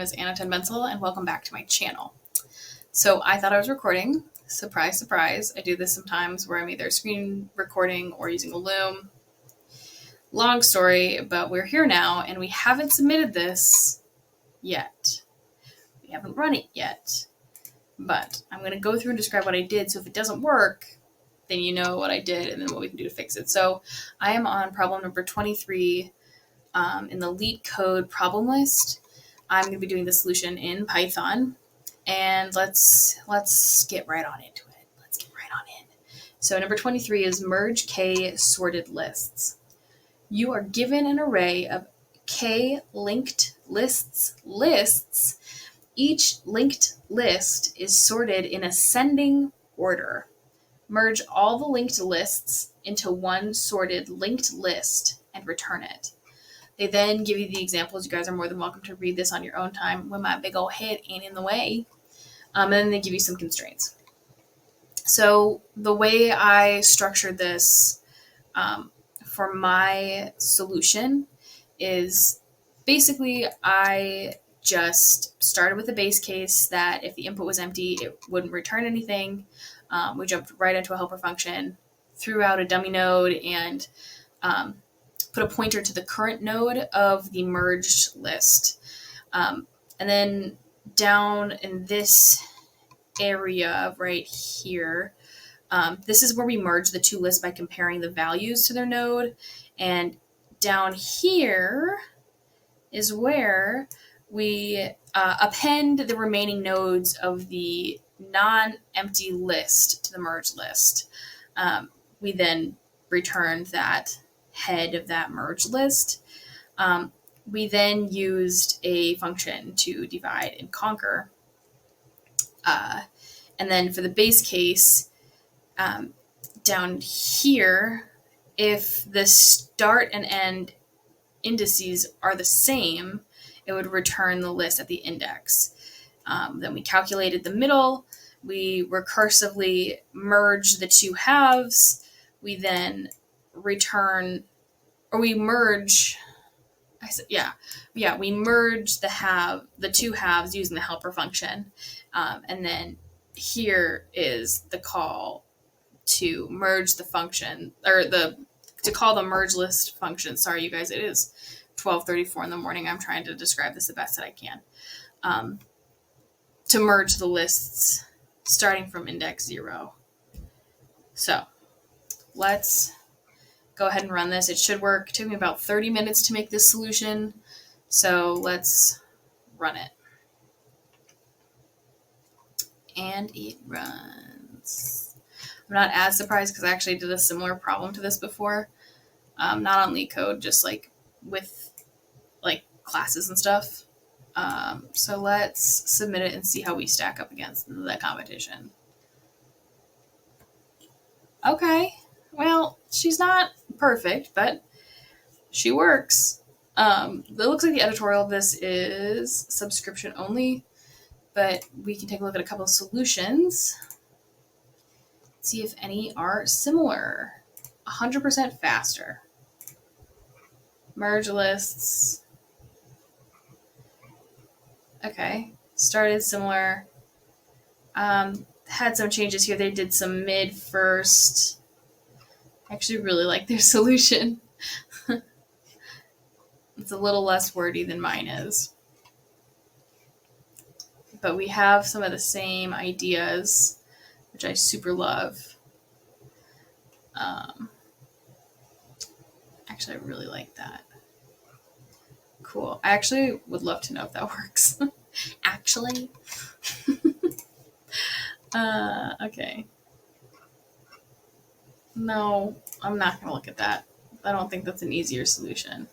name is Anna Bensel, and welcome back to my channel. So I thought I was recording. Surprise, surprise. I do this sometimes where I'm either screen recording or using a Loom. Long story, but we're here now, and we haven't submitted this yet. We haven't run it yet. But I'm going to go through and describe what I did, so if it doesn't work, then you know what I did and then what we can do to fix it. So I am on problem number 23 in the LeetCode problem list. I'm going to be doing the solution in Python, and let's get right on into it. Let's get right on in. So number 23 is merge k sorted lists. You are given an array of k linked lists. Each linked list is sorted in ascending order. Merge all the linked lists into one sorted linked list and return it. They then give you the examples. You guys are more than welcome to read this on your own time when my big old head ain't in the way. And then they give you some constraints. So the way I structured this for my solution is basically I just started with a base case that if the input was empty, it wouldn't return anything. We jumped right into a helper function, threw out a dummy node, and put a pointer to the current node of the merged list. And then down in this area right here, this is where we merge the two lists by comparing the values to their node. And down here is where we append the remaining nodes of the non-empty list to the merged list. We then returned that head of that merged list. We then used a function to divide and conquer. And then for the base case, down here, if the start and end indices are the same, it would return the list at the index. Then we calculated the middle. We recursively merge the two halves. We then return, or we merge, we merge the two halves using the helper function. And then here is the call to merge the function, or to call the merge list function. Sorry, you guys, it is 12:34 in the morning. I'm trying to describe this the best that I can. To merge the lists starting from index 0. So let's go ahead and run this. It should work. It took me about 30 minutes to make this solution. So let's run it. And it runs. I'm not as surprised because I actually did a similar problem to this before. Not on LeetCode, just like with like classes and stuff. So let's submit it and see how we stack up against the competition. Okay, well, she's not perfect, but she works. It looks like the editorial of this is subscription only, but we can take a look at a couple of solutions. See if any are similar. 100% faster. Merge lists. Okay, started similar. Had some changes here. They did some mid first. I actually really like their solution. It's a little less wordy than mine is. But we have some of the same ideas, which I super love. Actually, I really like that. Cool. I actually would love to know if that works. Actually. Okay. No, I'm not going to look at that. I don't think that's an easier solution.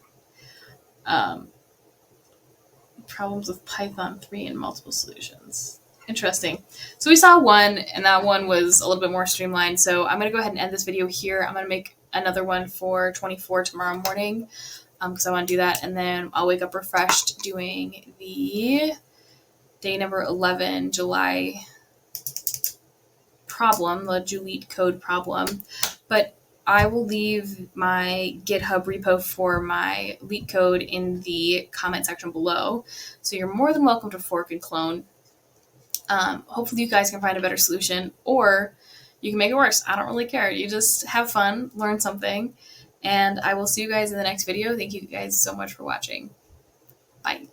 Problems with Python 3 and multiple solutions. Interesting. So we saw one, and that one was a little bit more streamlined. So I'm going to go ahead and end this video here. I'm going to make another one for 24 tomorrow morning because I want to do that. And then I'll wake up refreshed doing the day number 11, July problem, the LeetCode problem. But I will leave my GitHub repo for my LeetCode in the comment section below. So you're more than welcome to fork and clone. Hopefully you guys can find a better solution, or you can make it worse. I don't really care. You just have fun, learn something, and I will see you guys in the next video. Thank you guys so much for watching. Bye.